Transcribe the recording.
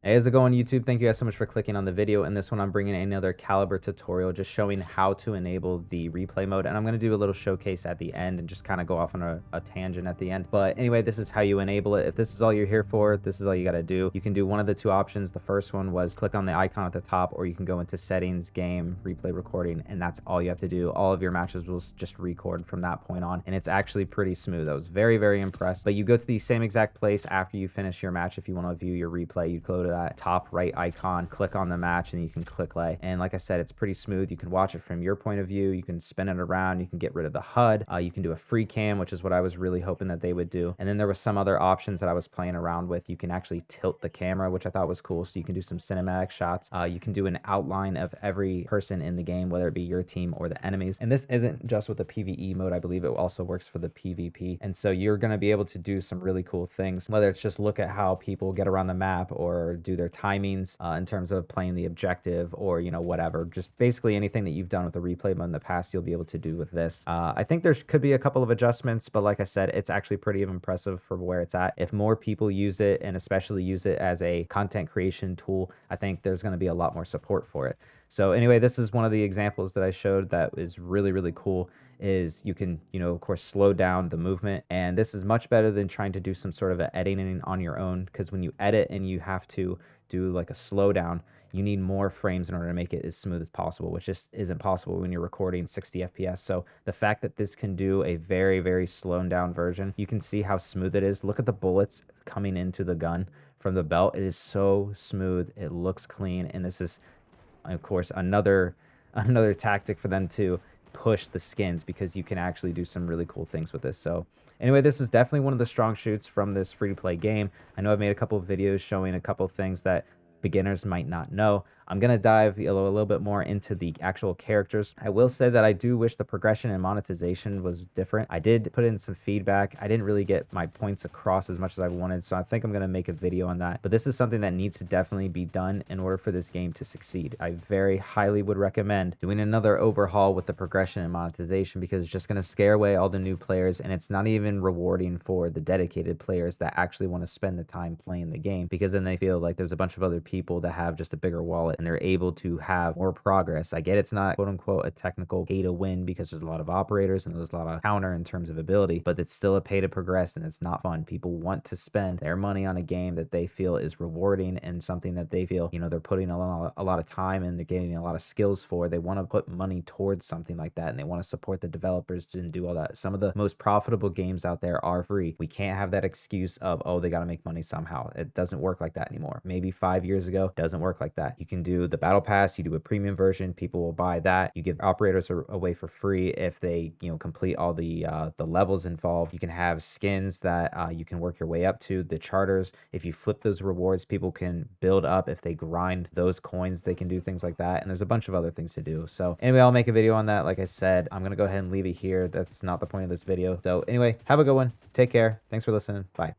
Hey, how's it going, YouTube? Thank you guys so much for clicking on the video. In this one, I'm bringing another Caliber tutorial just showing how to enable the replay mode. And I'm going to do a little showcase at the end and just kind of go off on a tangent at the end. But anyway, this is how you enable it. If this is all you're here for, this is all you got to do. You can do one of the two options. The first one was click on the icon at the top, or you can go into settings, game, replay recording, and that's all you have to do. All of your matches will just record from that point on. And it's actually pretty smooth. I was very, very impressed. But you go to the same exact place after you finish your match. If you want to view your replay, you go to that top right icon, click on the match, and you can click play. And like I said, it's pretty smooth. You can watch it from your point of view. You can spin it around. You can get rid of the HUD. You can do a free cam, which is what I was really hoping that they would do. And then there was some other options that I was playing around with. You can actually tilt the camera, which I thought was cool. So you can do some cinematic shots. You can do an outline of every person in the game, whether it be your team or the enemies. And this isn't just with the PvE mode. I believe it also works for the PvP. And so you're going to be able to do some really cool things, whether it's just look at how people get around the map or do their timings in terms of playing the objective, or whatever, just basically anything that you've done with the replay mode in the past, you'll be able to do with this. I think there could be a couple of adjustments, but like I said, it's actually pretty impressive for where it's at. If more people use it, and especially use it as a content creation tool, I think there's going to be a lot more support for it. So anyway, this is one of the examples that I showed that is really, really cool. Is you can, of course, slow down the movement. And this is much better than trying to do some sort of editing on your own, because when you edit and you have to do like a slowdown, you need more frames in order to make it as smooth as possible, which just isn't possible when you're recording 60 FPS. So the fact that this can do a very, very slowed down version, you can see how smooth it is. Look at the bullets coming into the gun from the belt. It is so smooth. It looks clean. And this is, of course, another tactic for them to push the skins, because you can actually do some really cool things with this. So anyway, this is definitely one of the strong shoots from this free-to-play game. I know I've made a couple of videos showing a couple of things that beginners might not know. I'm going to dive a little bit more into the actual characters. I will say that I do wish the progression and monetization was different. I did put in some feedback. I didn't really get my points across as much as I wanted, so I think I'm going to make a video on that. But this is something that needs to definitely be done in order for this game to succeed. I very highly would recommend doing another overhaul with the progression and monetization, because it's just going to scare away all the new players, and it's not even rewarding for the dedicated players that actually want to spend the time playing the game, because then they feel like there's a bunch of other people that have just a bigger wallet and they're able to have more progress. I get it's not quote unquote a technical pay to win, because there's a lot of operators and there's a lot of counter in terms of ability, but it's still a pay to progress, and it's not fun. People want to spend their money on a game that they feel is rewarding and something that they feel, they're putting a lot of time and they're getting a lot of skills for. They want to put money towards something like that, and they want to support the developers to do all that. Some of the most profitable games out there are free. We can't have that excuse of, oh, they got to make money somehow. It doesn't work like that anymore. Maybe 5 years ago, doesn't work like that. You can do the battle pass, you do a premium version, people will buy that. You give operators away for free if they complete all the levels involved. You can have skins that you can work your way up to. The charters, if you flip those rewards, people can build up. If they grind those coins, they can do things like that, and there's a bunch of other things to do. So anyway, I'll make a video on that. Like I said, I'm gonna go ahead and leave it here. That's not the point of this video. So anyway, have a good one. Take care. Thanks for listening. Bye.